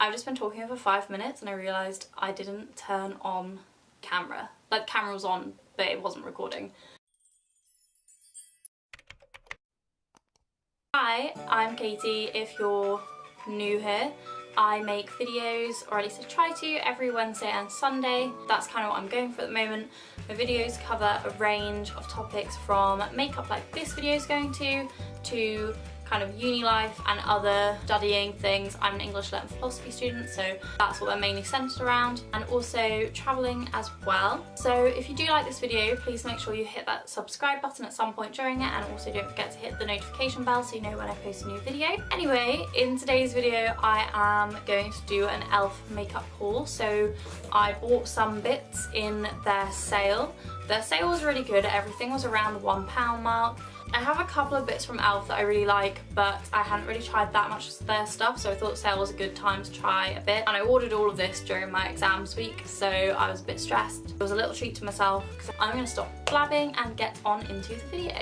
I've just been talking for 5 minutes and I realised I didn't turn on camera. Like, the camera was on, but it wasn't recording. Hi, I'm Katie. If you're new here, I make videos, or at least I try to, every Wednesday and Sunday. That's kind of what I'm going for at the moment. My videos cover a range of topics from makeup, like this video is going to kind of uni life and other studying things. I'm an English lit and philosophy student, so that's what they're mainly centred around, and also travelling as well. So if you do like this video, please make sure you hit that subscribe button at some point during it, and also don't forget to hit the notification bell so you know when I post a new video. Anyway, in today's video I am going to do an e.l.f. makeup haul. So I bought some bits in their sale. Their sale was really good. Everything was around the £1 mark. I have a couple of bits from e.l.f. that I really like, but I hadn't really tried that much of their stuff, so I thought sale was a good time to try a bit. And I ordered all of this during my exams week, so I was a bit stressed. It was a little treat to myself, because I'm going to stop blabbing and get on into the video.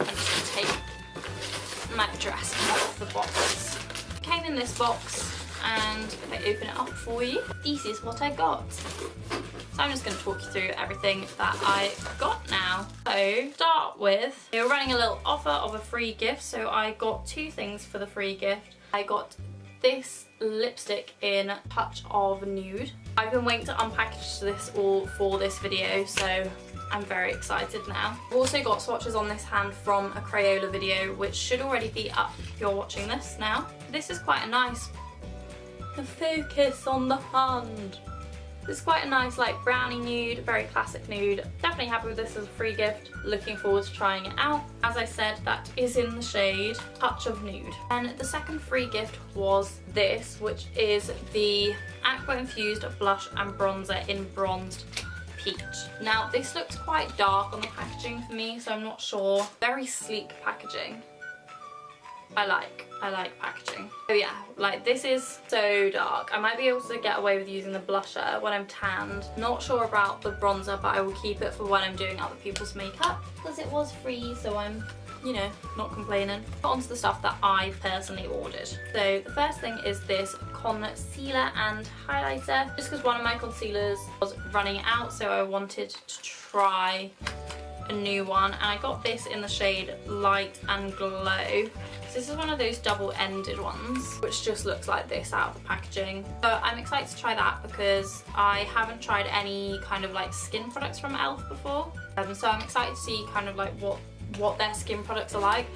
I'm just going to take my dress out of the box. It came in this box, and if I open it up for you, this is what I got. So I'm just going to talk you through everything that I got now. So start with, they were running a little offer of a free gift, so I got two things for the free gift. I got this lipstick in Touch of Nude. I've been waiting to unpackage this all for this video, so I'm very excited now. I've also got swatches on this hand from a Crayola video, which should already be up if you're watching this now. This is quite a nice, the focus on the hand. This is quite a nice, like, brownie nude, very classic nude. Definitely happy with this as a free gift. Looking forward to trying it out. As I said, that is in the shade Touch of Nude. And the second free gift was this, which is the Aqua Infused Blush and Bronzer in Bronzed Peach. Now, this looks quite dark on the packaging for me, so I'm not sure. Very sleek packaging. I like packaging. Oh yeah, like, this is so dark. I might be able to get away with using the blusher when I'm tanned. Not sure about the bronzer, but I will keep it for when I'm doing other people's makeup, because it was free, so I'm, you know, not complaining. On to the stuff that I personally ordered. So the first thing is this concealer and highlighter, just because one of my concealers was running out, so I wanted to try a new one, and I got this in the shade Light and Glow. So this is one of those double-ended ones, which just looks like this out of the packaging. But I'm excited to try that because I haven't tried any kind of like skin products from e.l.f. before. So I'm excited to see kind of like what their skin products are like.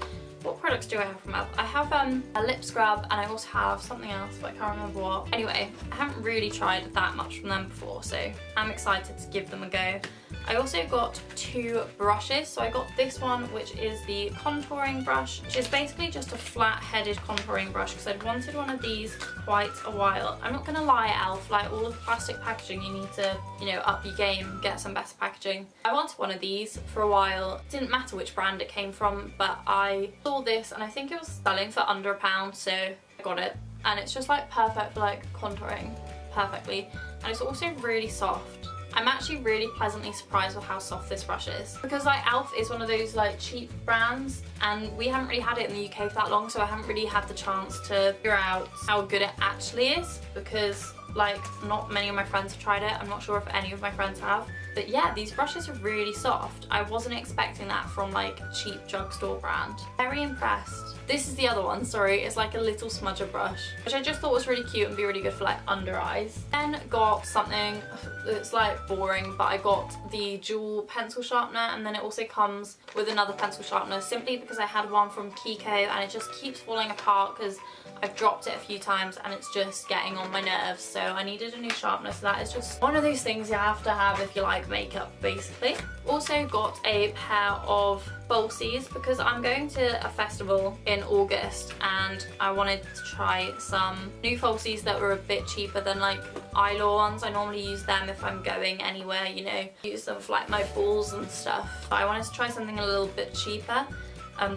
What products do I have from e.l.f.? I have a lip scrub, and I also have something else, but I can't remember what. Anyway, I haven't really tried that much from them before, so I'm excited to give them a go. I also got two brushes. So I got this one, which is the contouring brush, which is basically just a flat-headed contouring brush, because I'd wanted one of these quite a while. I'm not gonna lie, e.l.f., like, all of the plastic packaging, you need to, you know, up your game, get some better packaging. I wanted one of these for a while. It didn't matter which brand it came from, but I saw this and I think it was selling for under £1, so I got it. And it's just like perfect for like contouring perfectly, and it's also really soft. I'm actually really pleasantly surprised with how soft this brush is, because like e.l.f. is one of those like cheap brands, and we haven't really had it in the UK for that long, so I haven't really had the chance to figure out how good it actually is, because like not many of my friends have tried it. I'm not sure if any of my friends have. But yeah, these brushes are really soft. I wasn't expecting that from like a cheap drugstore brand. Very impressed. This is the other one, sorry, it's like a little smudger brush, which I just thought was really cute and be really good for like under eyes. Then got something that's like boring, but I got the dual pencil sharpener, and then it also comes with another pencil sharpener, simply because I had one from Kiko and it just keeps falling apart because I've dropped it a few times and it's just getting on my nerves, so I needed a new sharpener. So that is just one of those things you have to have if you like makeup, basically. Also got a pair of falsies, because I'm going to a festival in August and I wanted to try some new falsies that were a bit cheaper than like e.l.f. ones. I normally use them if I'm going anywhere, you know, use them for like my balls and stuff. But I wanted to try something a little bit cheaper.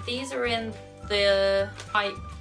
These are in the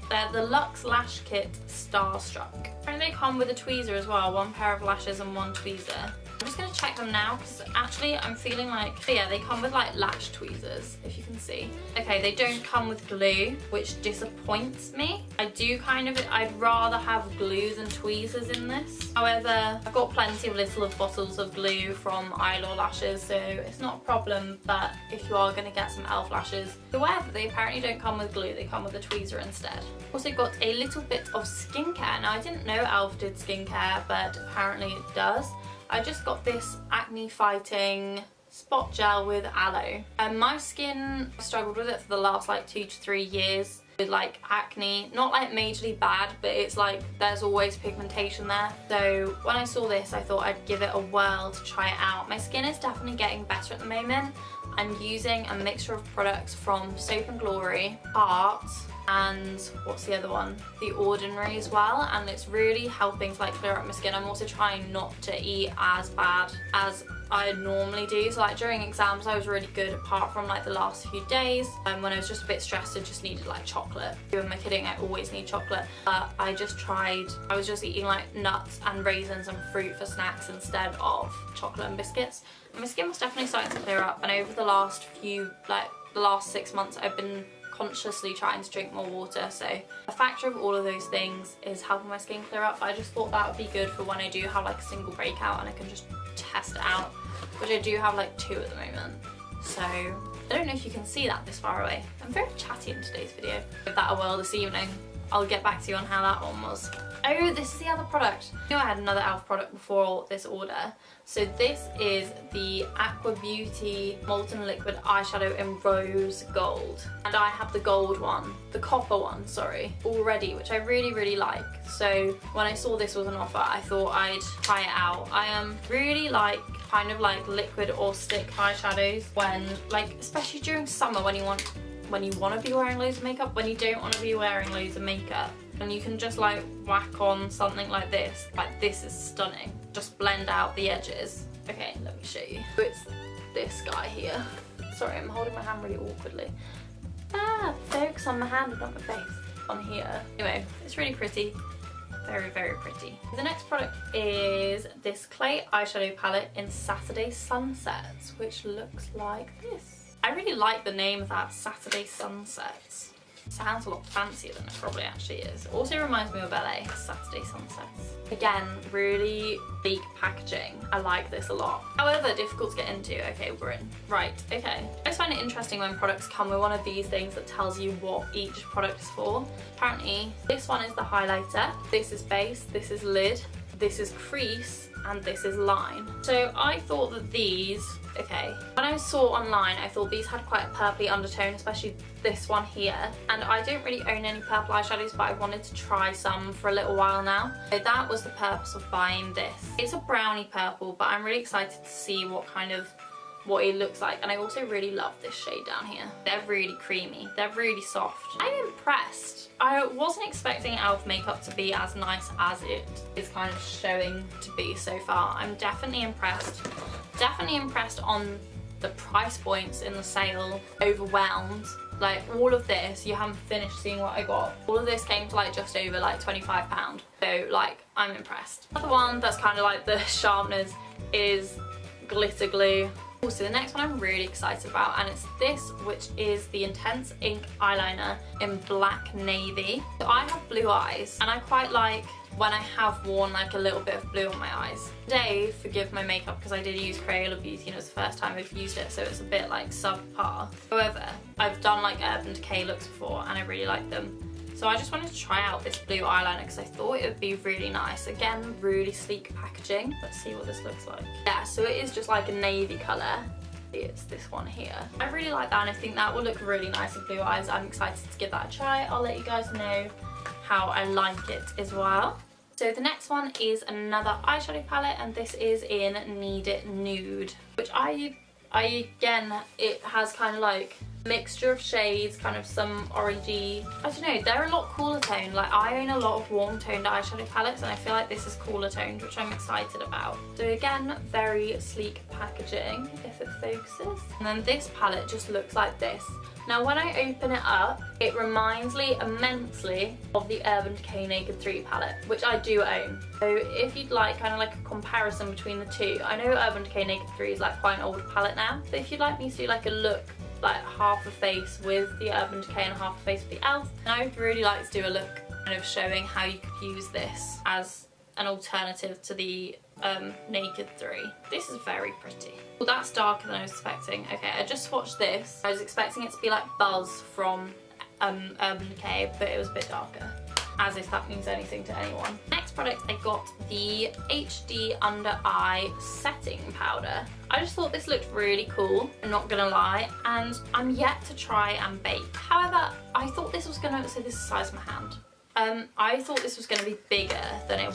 they're the Luxe Lash Kit Starstruck. I Apparently they come with a tweezer as well, one pair of lashes and one tweezer. I'm just going to check them now because actually I'm feeling like, oh yeah, they come with like lash tweezers, if you can see. Okay, they don't come with glue, which disappoints me. I'd rather have glue than tweezers in this. However, I've got plenty of little bottles of glue from e.l.f. lashes, so it's not a problem, but if you are going to get some e.l.f. lashes, beware that they apparently don't come with glue, they come with a tweezer instead. Also got a little bit of skincare. Now I didn't know e.l.f. did skincare, but apparently it does. I just got this acne fighting spot gel with aloe. And my skin struggled with it for the last like 2 to 3 years with like acne, not like majorly bad, but it's like there's always pigmentation there. So when I saw this, I thought I'd give it a whirl to try it out. My skin is definitely getting better at the moment. I'm using a mixture of products from Soap and Glory, Heart, and what's the other one? The Ordinary as well, and it's really helping to like clear up my skin. I'm also trying not to eat as bad as I normally do. So like during exams I was really good apart from like the last few days, and when I was just a bit stressed I just needed like chocolate. Who am I kidding? I always need chocolate. But I was just eating like nuts and raisins and fruit for snacks instead of chocolate and biscuits. And my skin was definitely starting to clear up, and over the last 6 months I've been consciously trying to drink more water, so a factor of all of those things is helping my skin clear up. I just thought that would be good for when I do have like a single breakout and I can just test it out, which I do have like 2 at the moment. So I don't know if you can see that this far away. I'm very chatty in today's video. Give that a whirl this evening. I'll get back to you on how that one was. Oh, this is the other product. I knew I had another e.l.f. product before this order. So this is the Aqua Beauty Molten Liquid Eyeshadow in Rose Gold. And I have the gold one, the copper one, sorry, already, which I really, really like. So when I saw this was an offer, I thought I'd try it out. I really like kind of like liquid or stick eyeshadows when, like, especially during summer when you want to be wearing loads of makeup, when you don't want to be wearing loads of makeup, and you can just like whack on something like this. Like, this is stunning. Just blend out the edges. Okay, let me show you. It's this guy here. Sorry, I'm holding my hand really awkwardly. Focus on my hand and not my face. On here. Anyway, it's really pretty. Very, very pretty. The next product is this clay eyeshadow palette in Saturday Sunsets, which looks like this. I really like the name of that, Saturday Sunsets. Sounds a lot fancier than it probably actually is. It also reminds me of LA, Saturday Sunsets. Again, really sleek packaging. I like this a lot. However, difficult to get into. Okay, we're in. Right, okay. I just find it interesting when products come with one of these things that tells you what each product is for. Apparently, this one is the highlighter, this is base, this is lid, this is crease, and this is line. So I thought that these, okay, when I saw online I thought these had quite a purpley undertone, especially this one here, and I don't really own any purple eyeshadows, but I wanted to try some for a little while now. So that was the purpose of buying this. It's a brownie purple, but I'm really excited to see what it looks like, and I also really love this shade down here. They're really creamy, they're really soft. I'm impressed. I wasn't expecting e.l.f. makeup to be as nice as it is kind of showing to be so far. I'm definitely impressed. Definitely impressed on the price points in the sale. Overwhelmed. Like, all of this, you haven't finished seeing what I got. All of this came to like just over like £25. So like, I'm impressed. Another one that's kind of like the sharpeners is glitter glue. Also, the next one I'm really excited about, and it's this, which is the Intense Ink Eyeliner in Black Navy. So I have blue eyes, and I quite like when I have worn like a little bit of blue on my eyes. Today, forgive my makeup because I did use Crayola Beauty and it was the first time I've used it, so it's a bit like subpar. However, I've done like Urban Decay looks before and I really like them. So I just wanted to try out this blue eyeliner because I thought it would be really nice. Again, really sleek packaging. Let's see what this looks like. Yeah, so it is just like a navy colour. It's this one here. I really like that, and I think that will look really nice with blue eyes. I'm excited to give that a try. I'll let you guys know how I like it as well. So the next one is another eyeshadow palette, and this is in Need It Nude, which again, it has kind of like mixture of shades, kind of some orangey. I don't know, they're a lot cooler toned. Like, I own a lot of warm toned eyeshadow palettes and I feel like this is cooler toned, which I'm excited about. So again, very sleek packaging, if it focuses. And then this palette just looks like this. Now when I open it up, it reminds me immensely of the Urban Decay Naked 3 palette, which I do own. So if you'd like kind of like a comparison between the two, I know Urban Decay Naked 3 is like quite an old palette now, but if you'd like me to do like a look, like half a face with the Urban Decay and half a face with the e.l.f, and I would really like to do a look kind of showing how you could use this as an alternative to the Naked 3. This is very pretty. Well, that's darker than I was expecting. Okay, I just swatched this. I was expecting it to be like Buzz from Urban Decay, but it was a bit darker. As if that means anything to anyone. Next product, I got the HD Under Eye Setting Powder. I just thought this looked really cool, I'm not gonna lie, and I'm yet to try and bake. However, I thought this was gonna, so this is the size of my hand. I thought this was gonna be bigger than it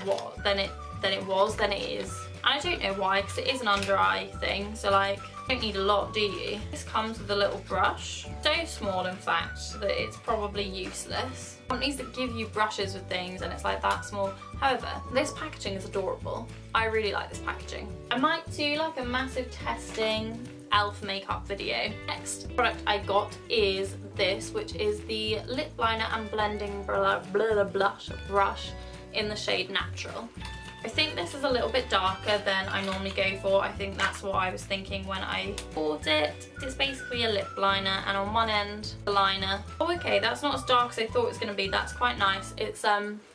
is. I don't know why, because it is an under eye thing, so like, you don't need a lot, do you? This comes with a little brush, so small in fact that it's probably useless. Companies that give you brushes with things and it's like that small. However, this packaging is adorable. I really like this packaging. I might do like a massive testing e.l.f. makeup video. Next product I got is this, which is the lip liner and blending blush brush in the shade Natural. I think this is a little bit darker than I normally go for. I think that's what I was thinking when I bought it. It's basically a lip liner, and on one end, the liner. Oh, okay, that's not as dark as I thought it was going to be. That's quite nice. It's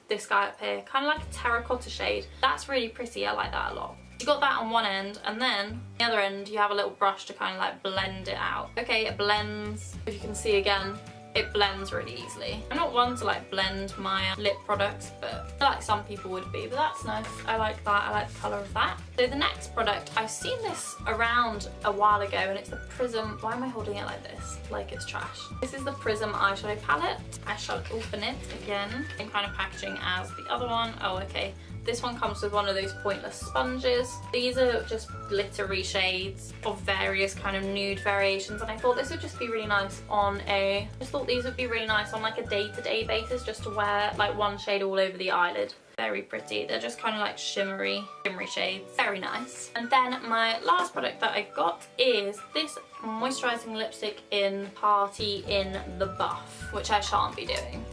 this guy up here, kind of like a terracotta shade. That's really pretty. I like that a lot. You got that on one end, and then on the other end, you have a little brush to kind of like blend it out. Okay, it blends. If you can see again, it blends really easily. I'm not one to like blend my lip products, but I feel like some people would be, but that's nice. I like that, I like the colour of that. So the next product, I've seen this around a while ago, and it's the Prism, why am I holding it like this? Like it's trash. This is the Prism eyeshadow palette. I shall open it again. Same kind of packaging as the other one. Oh, okay. This one comes with one of those pointless sponges. These are just glittery shades of various kind of nude variations, and I thought this would just be really nice on a, I just thought these would be really nice on like a day-to-day basis, just to wear like one shade all over the eyelid. Very pretty. They're just kind of like shimmery shades. Very nice. And then my last product that I got is this moisturising lipstick in Party in the Buff, which I shan't be doing.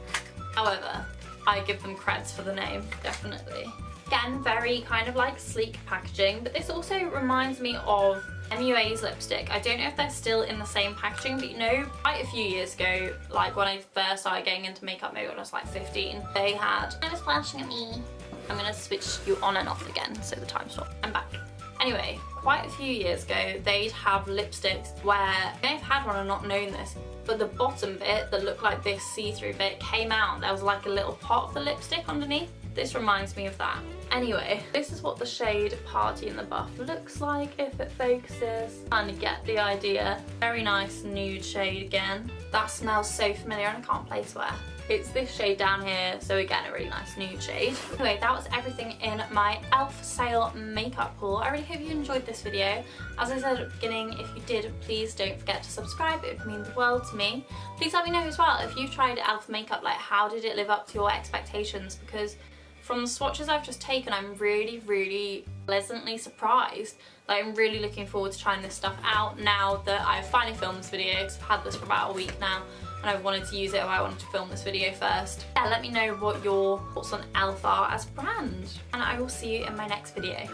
However, I give them creds for the name, definitely. Again, very kind of like sleek packaging, but this also reminds me of MUA's lipstick. I don't know if they're still in the same packaging, but you know, quite a few years ago, like when I first started getting into makeup, maybe when I was like 15, they had, I was flashing at me. I'm gonna switch you on and off again, so the time stop. I'm back. Anyway, quite a few years ago, they'd have lipsticks where, I may have had one and not known this, but the bottom bit that looked like this see-through bit came out. There was like a little pot of the lipstick underneath. This reminds me of that. Anyway, this is what the shade Party in the Buff looks like if it focuses. Kind of get the idea. Very nice nude shade again. That smells so familiar and I can't place where. It's this shade down here, so again, a really nice nude shade. Anyway, that was everything in my e.l.f. sale makeup haul. I really hope you enjoyed this video. As I said at the beginning, if you did, please don't forget to subscribe. It would mean the world to me. Please let me know as well, if you've tried e.l.f. makeup, like how did it live up to your expectations? Because from the swatches I've just taken, I'm really pleasantly surprised. Like, I'm really looking forward to trying this stuff out now that I've finally filmed this video, because I've had this for about a week now and I've wanted to use it, or I wanted to film this video first. Yeah, let me know what your thoughts on e.l.f. are as a brand, and I will see you in my next video.